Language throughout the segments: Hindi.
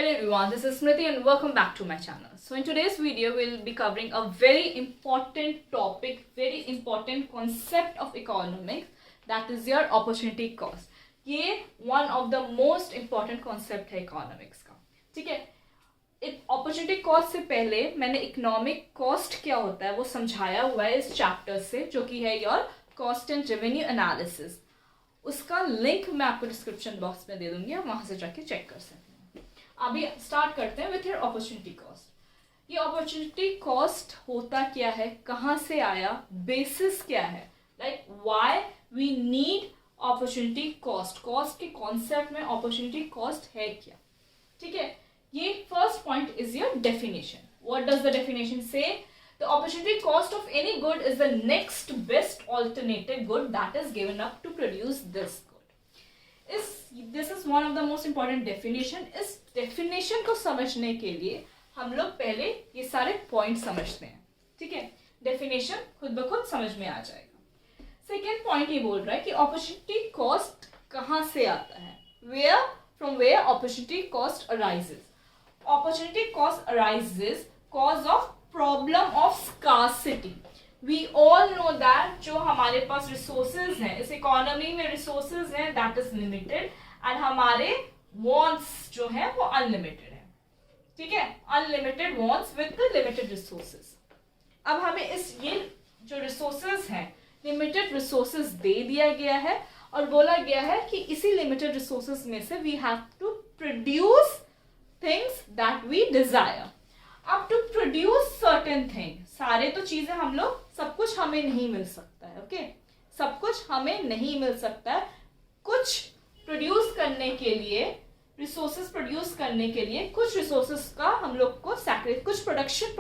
Hello everyone, this is Smriti and welcome back to my channel. So in today's video, we'll be covering a very important topic, very important concept of economics, that is your opportunity cost. ये one of the most important concept है economics का, ठीक है. अपॉर्चुनिटी कॉस्ट से पहले मैंने इकोनॉमिक कॉस्ट क्या होता है वो समझाया हुआ है इस चैप्टर से, जो कि है your cost and revenue analysis. उसका लिंक मैं आपको डिस्क्रिप्शन बॉक्स में दे दूंगी, आप वहां से जाके चेक कर सकते हैं. अभी स्टार्ट करते हैं विथ योर अपॉर्चुनिटी कॉस्ट. ये अपॉर्चुनिटी कॉस्ट होता क्या है, कहाँ से आया, बेसिस क्या है, like why we need opportunity cost. Cost के कॉन्सेप्ट में अपॉर्चुनिटी कॉस्ट है क्या, ठीक है. ये first point is your definition. What does the definition say? The opportunity cost of any good is the next best alternative good that is given up to produce this good. This is one of the most important definition. इस definition को समझने के लिए हम लोग पहले ये सारे point समझते हैं, ठीक है. Definition खुद ब खुद समझ में आ जाएगा. Second point ये बोल रहा है कि opportunity cost कहाँ से आता है, from where opportunity cost arises. Opportunity cost arises cause of problem of scarcity. We all know that जो हमारे पास रिसोर्सेज हैं इस इकोनॉमी में, रिसोर्सेज हैं दैट इज लिमिटेड एंड हमारे वांट्स जो है वो अनलिमिटेड है, ठीक है. Unlimited wants with the limited resources. अब हमें ये जो रिसोर्सेज हैं लिमिटेड रिसोर्सेज दे दिया गया है और बोला गया है कि इसी लिमिटेड रिसोर्सेज में से we have to produce things that we desire. अब टू प्रोड्यूस सर्टेन थिंग, सारे तो चीजें हम लोग, सब कुछ हमें नहीं मिल सकता है, ओके. सब कुछ हमें नहीं मिल सकता है. कुछ प्रोड्यूस करने के लिए, रिसोर्सेज प्रोड्यूस करने के लिए कुछ रिसोर्सेज का हम लोग को कुछ प्रोडक्शन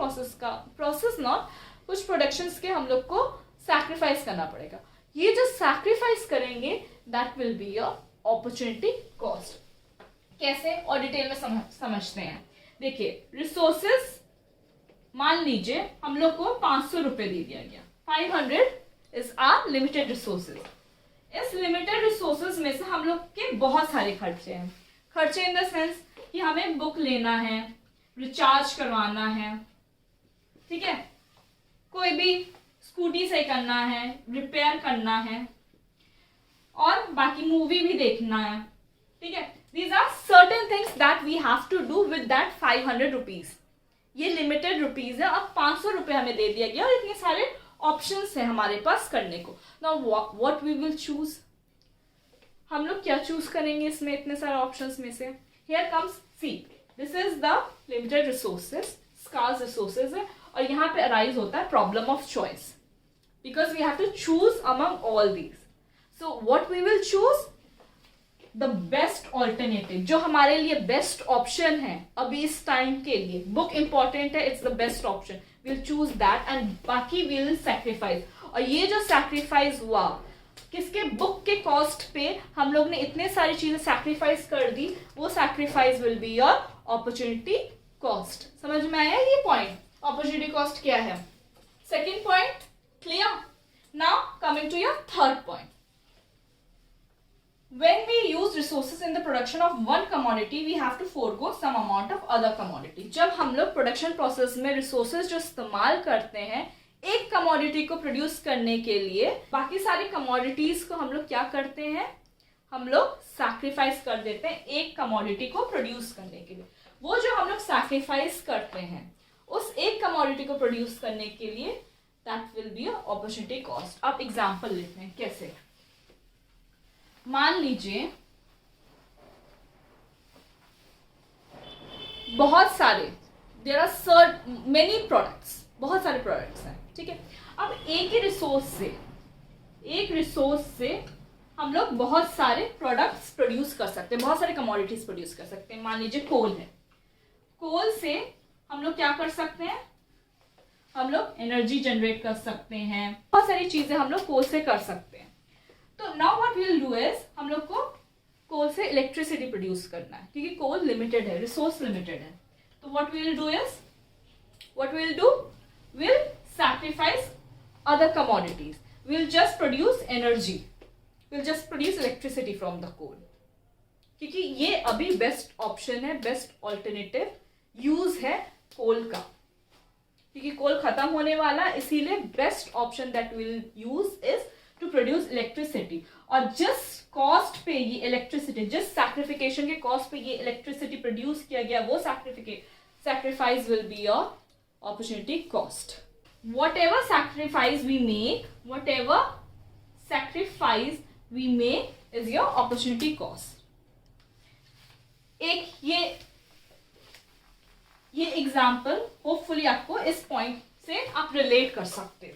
कुछ प्रोडक्शंस के हम लोग को सैक्रिफाइस करना पड़ेगा. ये जो सैक्रिफाइस करेंगे that will be your opportunity cost. कैसे और डिटेल में समझते हैं. देखिए, रिसोर्सेज मान लीजिए हम लोग को 500 रुपए दे दिया गया. 500 इज आर लिमिटेड रिसोर्सेज. इस लिमिटेड रिसोर्सेज में से हम लोग के बहुत सारे खर्चे हैं. खर्चे इन द सेंस कि हमें बुक लेना है, रिचार्ज करवाना है, ठीक है, कोई भी स्कूटी सही करना है, रिपेयर करना है, और बाकी मूवी भी देखना है, ठीक है. These are certain things that we have to do with that 500 rupees. ये लिमिटेड रुपीज है. अब 500 रुपए हमें दे दिया गया और इतने सारे ऑप्शंस हैं हमारे पास करने को. Now what we will choose? हम लोग क्या चूज करेंगे इसमें इतने सारे ऑप्शंस में से? Here comes, see, this is the limited resources, scarce resources है, और यहाँ पे arise होता है problem of choice because we have to choose among all these. So what we will choose? The best alternative, जो हमारे लिए बेस्ट ऑप्शन है अभी इस टाइम के लिए. बुक इंपॉर्टेंट है, it's the best option, will choose that and बाकी विल सैक्रिफाइस. और ये जो सैक्रिफाइस हुआ किसके, बुक के कॉस्ट पे हम लोग ने इतने सारी चीजें सैक्रिफाइस कर दी, वो sacrifice will be your opportunity cost. समझ में आया ये पॉइंट, अपॉर्चुनिटी कॉस्ट क्या है. Second point clear. Now coming to your third point. When we use resources in the production of one commodity, we have to forego some amount of other commodity. जब हम लोग प्रोडक्शन प्रोसेस में रिसोर्सेज जो इस्तेमाल करते हैं एक कमोडिटी को प्रोड्यूस करने के लिए, बाकी सारी कमोडिटीज को हम लोग क्या करते हैं, हम लोग सैक्रिफाइस कर देते हैं एक कमोडिटी को प्रोड्यूस करने के लिए. वो जो हम लोग सैक्रिफाइस करते हैं उस एक कमोडिटी को प्रोड्यूस करने के लिए, that will B opportunity cost. अब एग्जाम्पल लेते हैं कैसे. मान लीजिए बहुत सारे, देयर आर मेनी प्रोडक्ट्स, बहुत सारे प्रोडक्ट्स हैं, ठीक है. अब एक ही रिसोर्स से हम लोग बहुत सारे प्रोडक्ट्स प्रोड्यूस कर सकते हैं, बहुत सारे कमोडिटीज प्रोड्यूस कर सकते हैं. मान लीजिए कोल है, कोल से हम लोग क्या कर सकते हैं, हम लोग एनर्जी जनरेट कर सकते हैं, बहुत सारी चीजें हम लोग कोल से कर सकते हैं. तो now what we will do is, हम लोग को कोल से इलेक्ट्रिसिटी प्रोड्यूस करना है क्योंकि कोल लिमिटेड है, रिसोर्स लिमिटेड है. तो what we will do is, what we will do, will sacrifice other commodities, will just produce energy, will just produce electricity from the coal. क्योंकि ये अभी बेस्ट ऑप्शन है, बेस्ट ऑल्टरनेटिव यूज है कोल का, क्योंकि कोल खत्म होने वाला, इसीलिए best option that will use is to produce electricity. और जिस कॉस्ट पे ये इलेक्ट्रिसिटी, जिस सैक्रिफिकेशन के कॉस्ट पे ये इलेक्ट्रिसिटी प्रोड्यूस किया गया, वो sacrifice will be your opportunity cost. Whatever sacrifice we make is your opportunity cost. एक ये एग्जाम्पल होपफुली आपको इस पॉइंट से आप रिलेट कर सकते हो,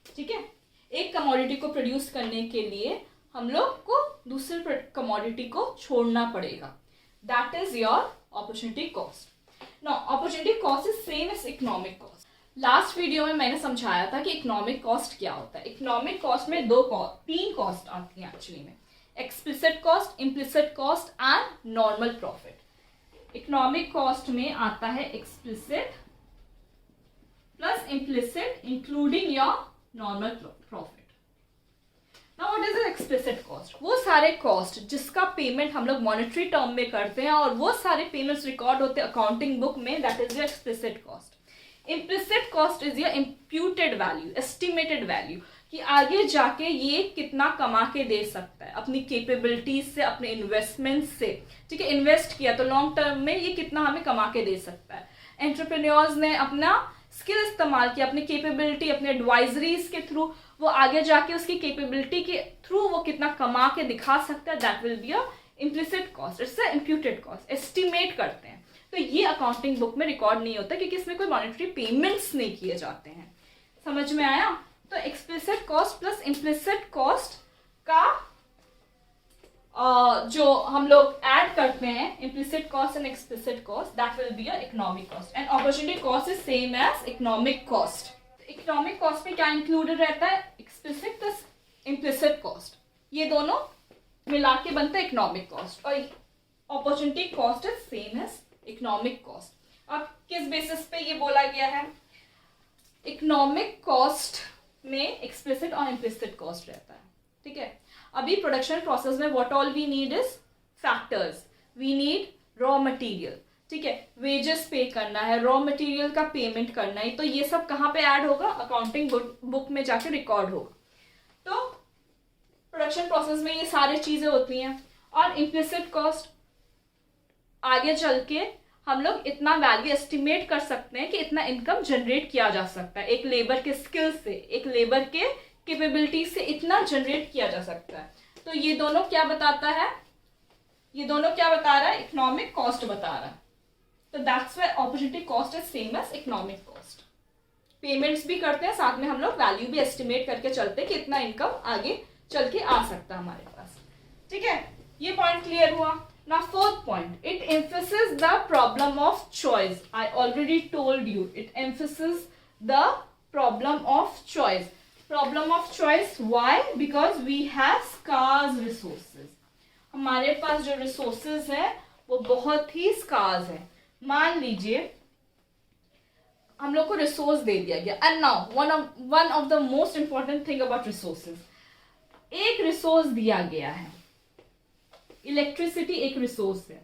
ठीक है। एक कमोडिटी को प्रोड्यूस करने के लिए हम लोग को दूसरे कमोडिटी को छोड़ना पड़ेगा, that is your opportunity cost. Now, opportunity cost is same as economic cost. Last video में मैंने समझाया था कि इकोनॉमिक कॉस्ट क्या होता है। इकोनॉमिक कॉस्ट में तीन कॉस्ट आती हैं एक्चुअली में, explicit cost, implicit cost and normal profit. Economic cost में आता है explicit plus implicit including your normal profit. Now what is the explicit cost? वो सारे कॉस्ट जिसका पेमेंट हम लोग मॉनेटरी टर्म में करते हैं और वो सारे पेमेंट्स रिकॉर्ड होते हैं अकाउंटिंग बुक में, that is your explicit cost. Implicit cost is your imputed value, estimated value, कि आगे जाके ये कितना कमा के दे सकता है अपनी कैपेबिलिटीज से, अपने इन्वेस्टमेंट से, ठीक है। इन्वेस्ट किया तो लॉन्ग टर्म में ये कितना हमें कमा के दे सकता है। एंटरप्रेन्योर्स ने अपना स्किल इस्तेमाल किया, अपनी कैपेबिलिटी, अपने एडवाइजरीज के थ्रू, वो आगे जाके उसकी कैपेबिलिटी के थ्रू वो कितना कमा के दिखा सकता है, that will be a implicit cost, it's a imputed cost, estimate करते हैं। तो ये अकाउंटिंग बुक में रिकॉर्ड नहीं होता क्योंकि इसमें कोई मॉनेटरी पेमेंट्स नहीं किए जाते हैं। समझ में आया? तो explicit cost plus implicit cost का जो हम लोग ऐड करते हैं, implicit cost and explicit cost, that will be a economic cost and opportunity cost is same as economic cost. Economic cost में क्या इंक्लूडेड रहता है? एक्सप्लिसिट प्लस इम्प्लिसिट कॉस्ट, ये दोनों मिला के बनता है इकोनॉमिक कॉस्ट, और opportunity cost is same as economic cost. अब किस बेसिस पे ये बोला गया है? इकोनॉमिक कॉस्ट में एक्सप्लिसिट और इम्प्लिसिट कॉस्ट रहता है, ठीक है। अभी प्रोडक्शन प्रोसेस में what all we need is factors, we need raw material, ठीक है, वेजेस पे करना है, रॉ मटेरियल का पेमेंट करना है, तो ये सब कहाँ पे ऐड होगा? अकाउंटिंग बुक में जाके रिकॉर्ड होगा। तो प्रोडक्शन प्रोसेस में ये सारी चीजें होती हैं। और इम्प्लिसिट कॉस्ट आगे चल के हम लोग इतना वैल्यू एस्टिमेट कर सकते हैं कि इतना इनकम जनरेट किया जा सकता है, एक लेबर के स्किल से, एक लेबर के कैपेबिलिटी से इतना जनरेट किया जा सकता है। तो ये दोनों क्या बताता है? ये दोनों क्या बता रहा है? इकोनॉमिक कॉस्ट बता रहा है। तो that's why opportunity cost is same as economic cost. Payments भी करते हैं, साथ में हम लोग वैल्यू भी एस्टिमेट करके चलते हैं कि इतना इनकम आगे चल के आ सकता है हमारे पास, ठीक है। ये पॉइंट क्लियर हुआ ना। Fourth point, it emphasis the problem of choice. I already told you, it emphasis the problem of choice. Problem of choice why? Because we have scarce resources. हमारे पास जो रिसोर्सेज है वो बहुत ही स्कार्स है। मान लीजिए हम लोग को रिसोर्स दे दिया गया, and now one of the most important thing about resources, एक रिसोर्स दिया गया है, इलेक्ट्रिसिटी एक रिसोर्स है।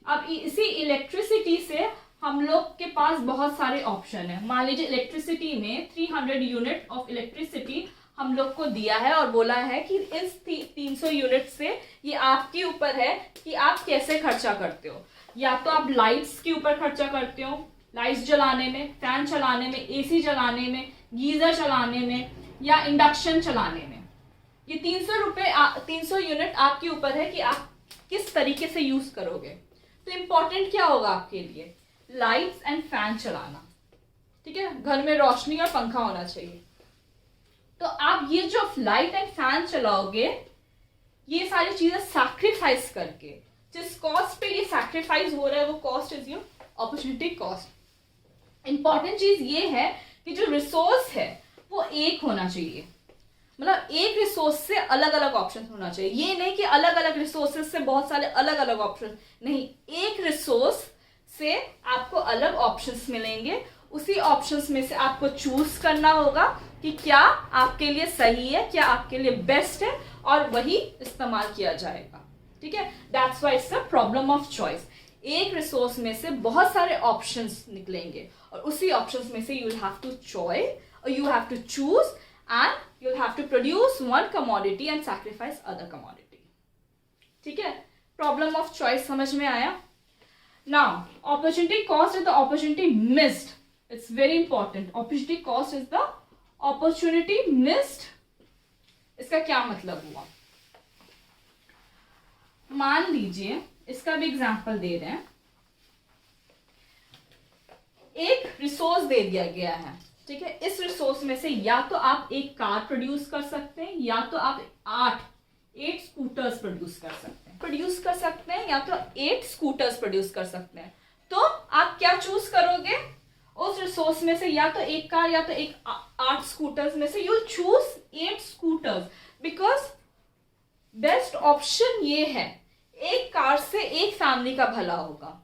अब इसी इलेक्ट्रिसिटी से हम लोग के पास बहुत सारे ऑप्शन है। मान लीजिए इलेक्ट्रिसिटी में 300 यूनिट ऑफ इलेक्ट्रिसिटी हम लोग को दिया है और बोला है कि इस 300 यूनिट से ये आपके ऊपर है कि आप कैसे खर्चा करते हो। या तो आप लाइट्स के ऊपर खर्चा करते हो, लाइट्स जलाने में, फैन चलाने में, एसी चलाने में, गीजर चलाने में, या इंडक्शन चलाने में। ये 300 यूनिट आपके ऊपर है कि आप किस तरीके से यूज करोगे। तो इंपॉर्टेंट क्या होगा आपके लिए? लाइट्स एंड फैन चलाना, ठीक है। घर में रोशनी और पंखा होना चाहिए। तो आप ये जो लाइट एंड फैन चलाओगे, ये सारी चीजें सैक्रिफाइस करके, जिस कॉस्ट पे ये सैक्रिफाइस हो रहा है वो cost is your opportunity cost. Important चीज ये है कि जो रिसोर्स है वो एक होना चाहिए, मतलब एक रिसोर्स से अलग अलग ऑप्शन होना चाहिए। ये नहीं कि अलग अलग रिसोर्सेज से बहुत सारे अलग अलग ऑप्शन, नहीं, एक रिसोर्स से आपको अलग ऑप्शंस मिलेंगे। उसी ऑप्शंस में से आपको चूज करना होगा कि क्या आपके लिए सही है, क्या आपके लिए बेस्ट है, और वही इस्तेमाल किया जाएगा, ठीक है, that's why it's a problem of choice. एक रिसोर्स में से बहुत सारे ऑप्शंस निकलेंगे और उसी ऑप्शंस में से you will have two choice और you have to choose and you will have to produce one commodity and sacrifice other commodity. ठीक है, प्रॉब्लम ऑफ चॉइस समझ में आया। Now opportunity cost is the opportunity missed. It's very important. Opportunity cost is the opportunity missed. इसका क्या मतलब हुआ, मान लीजिए इसका भी एग्जांपल दे रहे हैं। एक रिसोर्स दे दिया गया है, ठीक है, इस रिसोर्स में से या तो आप एक कार प्रोड्यूस कर सकते हैं या तो आप 8 स्कूटर्स प्रोड्यूस कर सकते हैं या तो 8 स्कूटर्स प्रोड्यूस कर सकते हैं। तो आप क्या चूज करोगे, उस रिसोर्स में से या तो एक कार या तो एक 8 स्कूटर्स में से you choose 8 scooters, because best option ये है, एक कार से एक फैमिली का भला होगा।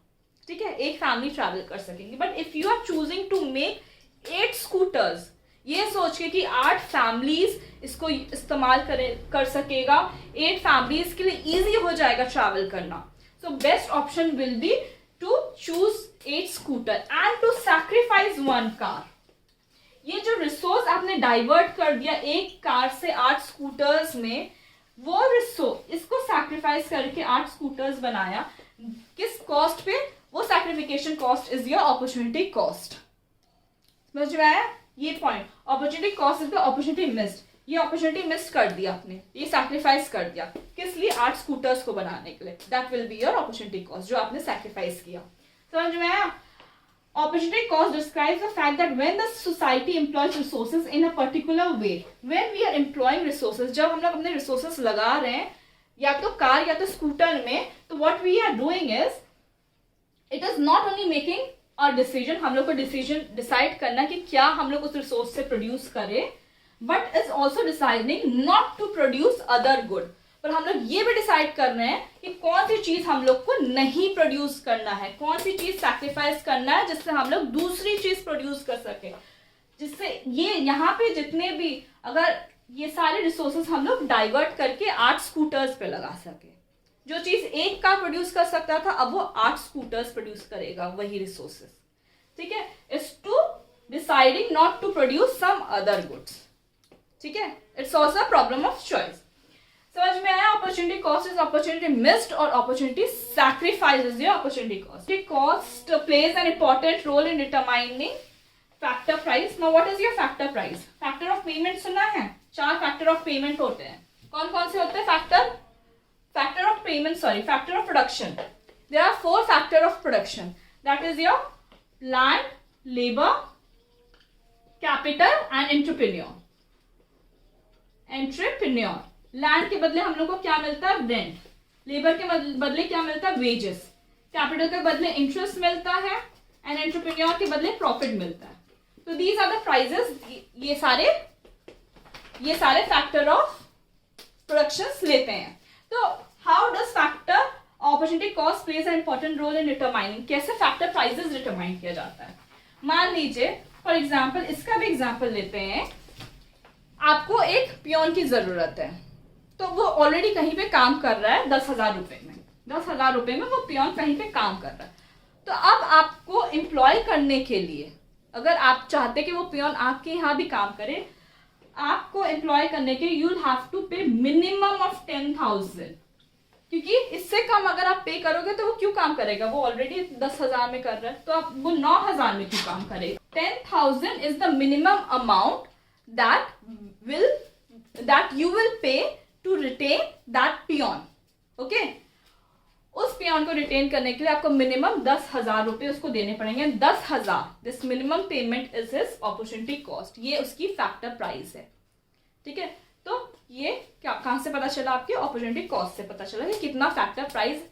ठीक है, एक फैमिली ट्रैवल कर सकेंगे। But if you are choosing to make 8 scooters, ये सोच के कि 8 फैमिलीज इसको इस्तेमाल कर सकेगा, 8 फैमिलीज के लिए इजी हो जाएगा ट्रैवल करना। So best option will be to choose 8 scooter and to sacrifice 1 car. ये जो रिसोर्स आपने डाइवर्ट कर दिया एक कार से 8 स्कूटर्स में, वो रिसोर्स इसको सैक्रिफाइस करके 8 स्कूटर्स बनाया, किस कॉस्ट पे, वो sacrification cost is your opportunity cost. समझ में आया ये point. Opportunity cost is the opportunity missed. ये अपॉर्चुनिटी मिस कर दिया आपने, ये सैक्रिफाइस कर दिया, किस लिए, 8 स्कूटर्स को बनाने के लिए। That will be your opportunity cost, जो आपने सैक्रिफाइस किया। समझ में आया। Opportunity cost describes the fact that when the society employs resources in a particular way, when we are employing resources, जब हम लोग अपने resources लगा रहे हैं या तो कार या तो स्कूटर में, तो what we are doing is, it is not only making a decision, हम लोग को decision decide करना कि क्या हम लोग उस resource से produce करें, but is also deciding not to produce other good। पर हम लोग ये भी डिसाइड कर रहे हैं कि कौन सी चीज हम लोग को नहीं प्रोड्यूस करना है, कौन सी चीज सैक्रिफाइस करना है जिससे हम लोग दूसरी चीज प्रोड्यूस कर सके, जिससे ये यहाँ पे जितने भी, अगर ये सारे रिसोर्सेस हम लोग डाइवर्ट करके 8 स्कूटर्स पे लगा सके, जो चीज एक कार प्रोड्यूस कर सकता था अब वो 8 स्कूटर्स प्रोड्यूस करेगा, वही रिसोर्सेस। ठीक है, is to deciding not to produce some other goods. ठीक है, it's also problem of choice. समझ में आया। Opportunity cost is opportunity missed और opportunity sacrifice is your opportunity cost. Cost plays an important role in determining factor price. Now what is your factor price? Factor of payment सुना है? 4 फैक्टर ऑफ पेमेंट होते हैं। कौन कौन से होते हैं? Factor of payment, sorry, factor of production. There are 4 factor of production, that is your land, labour, capital and entrepreneur. Land के बदले हम लोग को क्या मिलता है? रेंट। लेबर के बदले क्या मिलता है? वेजेस। कैपिटल के बदले इंटरेस्ट मिलता है एंड एंटरप्रेन्योर के बदले प्रॉफिट मिलता है। तो दीज आर द प्राइजेस। ये सारे फैक्टर ऑफ प्रोडक्शंस लेते हैं। तो how does factor opportunity cost plays an important role in determining? कैसे फैक्टर प्राइजेस डिटरमाइन किया जाता है? मान लीजिए फॉर एग्जाम्पल, इसका भी एग्जाम्पल लेते हैं। आपको एक पियोन की जरूरत है, तो वो ऑलरेडी कहीं पे काम कर रहा है 10,000 रुपए में। 10,000 रुपए में वो पियोन कहीं पे काम कर रहा है। तो अब आपको एम्प्लॉय करने के लिए, अगर आप चाहते कि वो पियोन आपके यहाँ भी काम करे, आपको एम्प्लॉय करने के यू विल हैव टू पे मिनिमम ऑफ 10,000, क्योंकि इससे कम अगर आप पे करोगे तो वो क्यों काम करेगा? वो ऑलरेडी 10,000 में कर रहा है, तो आप वो 9,000 में क्यों काम करेगा? 10,000 is the minimum amount that you will pay to retain that peon. Okay? उस पियोन को रिटेन करने के लिए आपको मिनिमम 10,000 रुपए उसको देने पड़ेंगे। 10,000, this minimum payment is his opportunity cost. ये उसकी फैक्टर प्राइस है। ठीक है, तो ये क्या, कहां से पता चला? आपके अपॉर्चुनिटी कॉस्ट से पता चला कि कितना फैक्टर प्राइस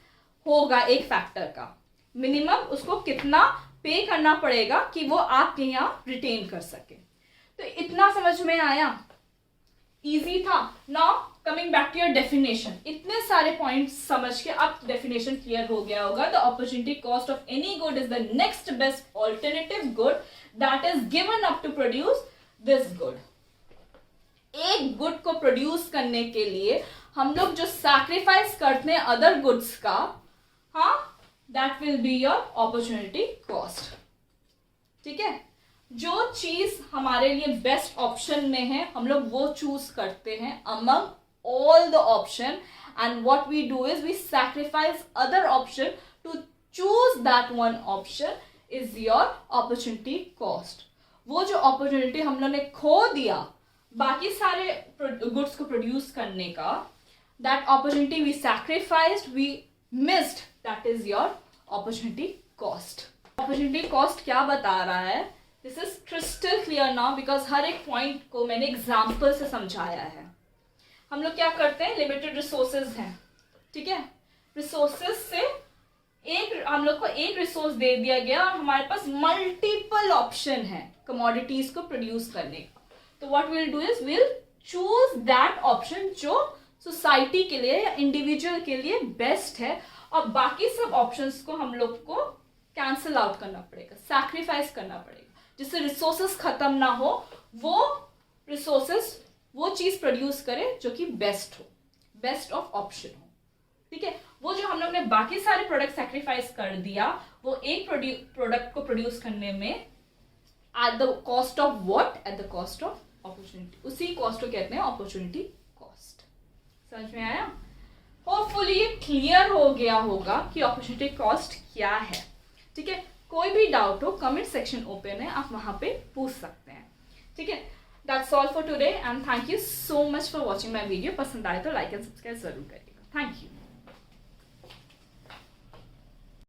होगा एक फैक्टर का। मिनिमम उसको कितना पे करना पड़ेगा कि वो आपके यहाँ रिटेन कर सके। तो इतना समझ में आया? इजी था। Now coming back to your definition. इतने सारे पॉइंट्स समझ के अब डेफिनेशन क्लियर हो गया होगा। The opportunity cost of any good is the next best alternative good that is given up to produce this good. एक गुड को प्रोड्यूस करने के लिए हम लोग जो सैक्रिफाइस करते हैं अदर गुड्स का, हाँ, that will be your opportunity cost. ठीक है, जो चीज हमारे लिए बेस्ट ऑप्शन में है हम लोग वो चूज करते हैं among all the option, and what we do is we sacrifice other option to choose that one option is your opportunity cost. वो जो opportunity हम लोग ने खो दिया बाकी सारे goods को produce करने का, that opportunity we sacrificed, we missed, that is your opportunity cost. Opportunity cost क्या बता रहा है? This is crystal clear now because हर एक point को मैंने example से समझाया है. हम लोग क्या करते हैं, लिमिटेड रिसोर्सेज हैं, ठीक है, रिसोर्सेज से एक हम लोग को एक रिसोर्स दे दिया गया और हमारे पास मल्टीपल ऑप्शन है कमोडिटीज को प्रोड्यूस करने का. तो what will do is will choose that option जो सोसाइटी के लिए या इंडिविजुअल के लिए बेस्ट है, और बाकी सब ऑप्शंस को हम लोग को कैंसिल आउट करना पड़ेगा, सैक्रिफाइस करना पड़ेगा, जिससे रिसोर्सेज खत्म ना हो, वो रिसोर्सेज वो चीज प्रोड्यूस करे जो कि बेस्ट हो, बेस्ट ऑफ ऑप्शन हो. ठीक है, वो जो हम लोग ने बाकी सारे प्रोडक्ट सैक्रिफाइस कर दिया वो एक प्रोडक्ट को प्रोड्यूस करने में at the cost of what, at the cost of opportunity, उसी कॉस्ट को कहते हैं अपॉर्चुनिटी कॉस्ट. समझ में आया? होपफुली ये क्लियर हो गया होगा कि अपॉर्चुनिटी कॉस्ट क्या है. ठीक है, कोई भी डाउट हो कमेंट सेक्शन ओपन है, आप वहां पे पूछ सकते हैं. ठीक है, that's all for today and thank you so much for watching my video. पसंद आए तो लाइक एंड सब्सक्राइब जरूर करिएगा. Thank you.